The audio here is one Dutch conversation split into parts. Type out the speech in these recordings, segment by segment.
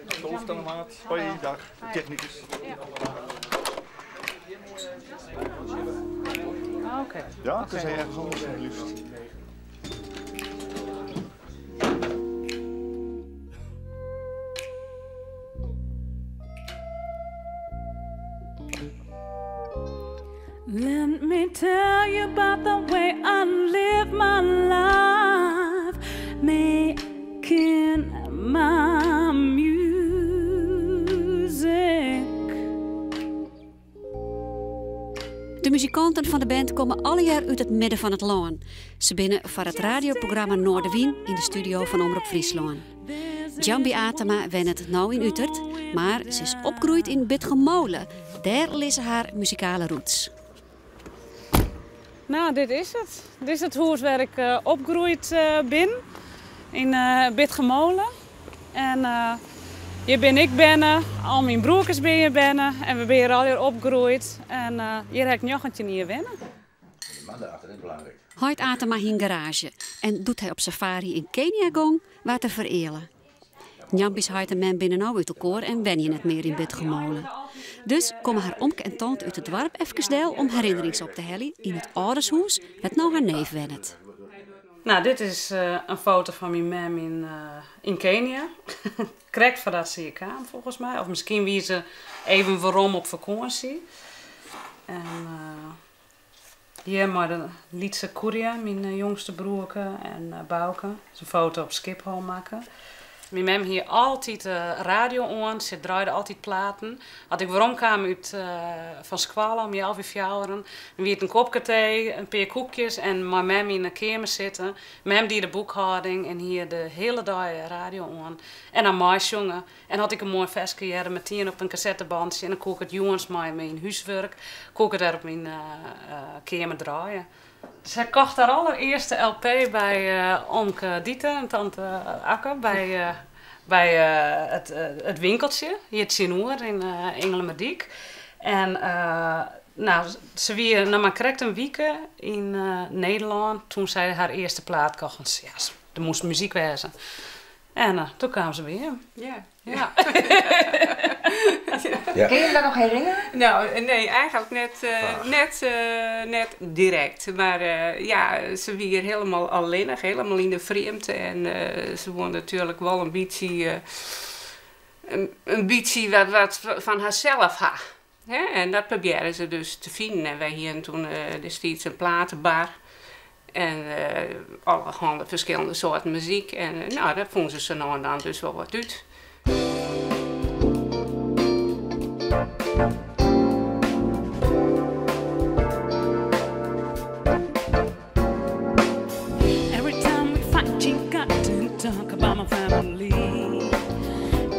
Stoofstanemaat. Hoi, dag. Technicus. Oké. Ja, het is ergens anders het liefst. Let me tell you about the way I live my life, making my music. De muzikanten van de band komen alle jaar uit het midden van het land. Ze binnen voor het radioprogramma Noorderwien in de studio van Omroep Friesland. Jambi Atema woont nou in Utrecht, maar ze is opgegroeid in Bitgemolen. Daar liggen haar muzikale roots. Nou, dit is het. Dit is het huis waar ik opgegroeid ben. In Bitgemolen. En hier ben ik binnen, al mijn broertjes ben hier binnen. En we zijn hier al hier opgegroeid. En hier heb ik nog een hier binnen. De man daarachter is belangrijk. Hoort Atema in garage en doet hij op safari in Kenia gong waar te verelen. Njambis houdt de man binnen nou uit elkaar en ben je net meer in Bitgemolen. Dus komen haar omke en tante uit het dorp even deel om herinnerings op te hellen in het oudershuis met nou haar neef wennet. Nou, dit is een foto van mijn mam in Kenia. Correct voordat ze hier kwam, volgens mij. Of misschien wie ze even waarom op vakantie. En hier maar de Lietse Kuria, mijn jongste broerke en Bouke. Dat is een foto op Schiphol maken. Mijn mam hier altijd radio aan, ze draaide altijd platen. Als ik waarom kwam uit van school om 11 jaar, dan weer een kopje thee, een paar koekjes en mijn mam in de kamer zitten. Mam die de boekhouding en hier de hele dag radio aan. En dan mij zongen. En had ik een mooi vestje met 10 op een cassettebandje en dan kook ik het jongens met mijn huiswerk, kook ik daar op mijn kamer draaien. Ze kocht haar allereerste LP bij Omke Dieter en tante Akke bij het winkeltje, hier het Sinoer in Engelemerdiek. En nou, ze weer nog maar correct een week in Nederland toen zij haar eerste plaat kocht. Ja, er moest muziek wezen. En toen kwamen ze weer. Ja. Ja. Ja. Kun je je dat nog herinneren? Nou, nee, eigenlijk net direct. Maar ja, ze was hier helemaal alleenig, helemaal in de vreemde. En ze won natuurlijk wel een beetje wat van haarzelf had. Hè? En dat probeerden ze dus te vinden. En wij hier toen destijds een platenbar. En allerhande verschillende soorten muziek. En nou, daar vonden ze nou en dan dus wel wat uit. Every time we fight, you got to talk about my family.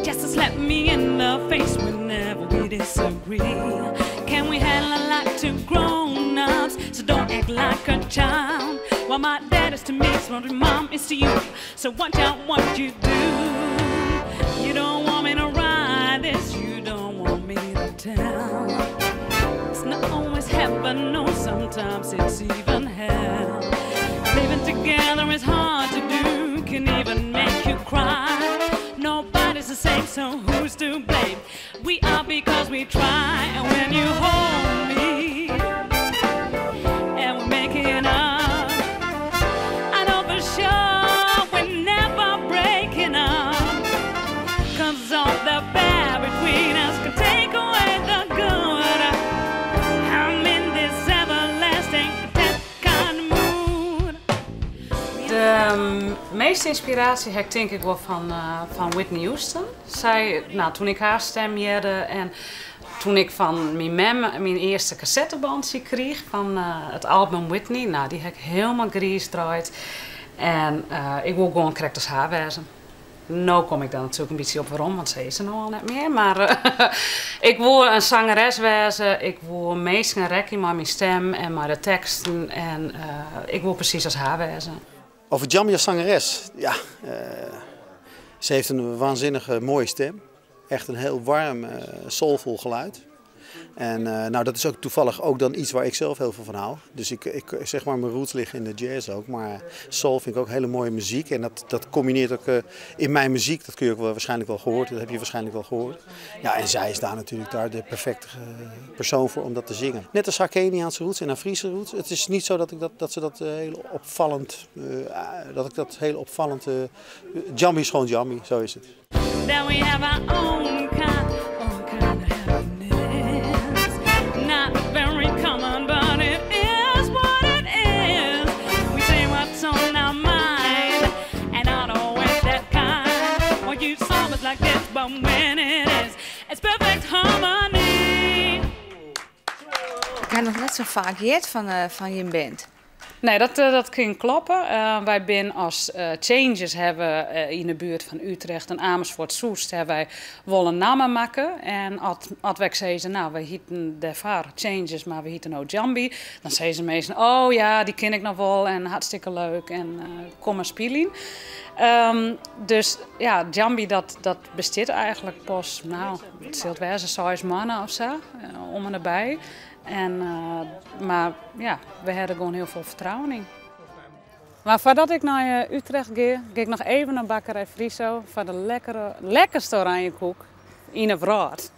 Just to slap me in the face whenever we disagree. Can we handle like two grown-ups? So don't act like a child. Well, my dad is to me, so my mom is to you. So watch out what you do. You don't want me to ride this, you don't want me to tell. It's not always heaven, no, sometimes it's even hell. Living together is hard to do, can even make you cry. Nobody's the same, so who's to blame? We are because we try, and when you hold me, and we're making up, I know for sure we're never breaking up. Cause all the bad between us can take away the good. I'm in this everlasting content kind of mood. De meeste inspiratie heb ik denk ik wel van Whitney Houston. Zij, nou, toen ik haar stem hoorde en toen ik van mijn mam mijn eerste cassettebandje kreeg van het album Whitney, nou, die heb ik helemaal gries draait. En ik wil gewoon correct als haar wezen. Nou kom ik dan natuurlijk een beetje op waarom, want ze is er nou al net meer. Maar ik wil een zangeres wezen, ik wil meestal rekken met mijn stem en met de teksten. En ik wil precies als haar wezen. Over Jambi als zangeres, ja, ze heeft een waanzinnige mooie stem. Echt een heel warm, soulvol geluid. En nou, dat is ook toevallig ook dan iets waar ik zelf heel veel van hou. Dus ik zeg maar, mijn roots liggen in de jazz ook. Maar soul vind ik ook hele mooie muziek. En dat combineert ook in mijn muziek. Dat kun je ook waarschijnlijk wel gehoord. Dat heb je waarschijnlijk wel gehoord. Ja, en zij is daar natuurlijk de perfecte persoon voor om dat te zingen. Net als haar Keniaanse roots en haar Friese roots. Het is niet zo dat ze dat heel opvallend... Jambi is gewoon Jambi, zo is het. That we have our own kind of happiness. Not very common, but it is what it is. We say what's on our mind, and not always that kind. Well, you saw us like this, but when it is, it's perfect harmony. Ik heb nog net zo vaak gehoord van je band. Nee, dat kan kloppen. Wij zijn als Changes hebben in de buurt van Utrecht en Amersfoort-Soest hebben wij wel een naam maken. En als wij zeggen, nou, we hieten daarvoor Changes, maar we hieten ook Jambi. Dan zeggen ze meestal, oh ja, die ken ik nog wel en hartstikke leuk en kom maar spelen. Dus ja, Jambi dat bestaat eigenlijk pas, nou, het zult wel eens 6 maanden of zo, om en nabij. Maar ja, we hebben gewoon heel veel vertrouwen in. Maar voordat ik naar Utrecht ga ik nog even naar Bakkerij Friso voor de lekkerste oranjekoek in een vraat.